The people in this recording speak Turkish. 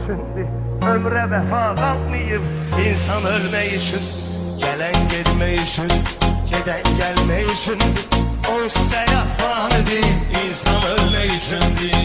üçündür. Ömre vefa kalkmayıp insan ölmeyişin. Gelen gitmeyişin, giden gelmeyişin. Onsuz hayat var değil, insan ölmeyişin.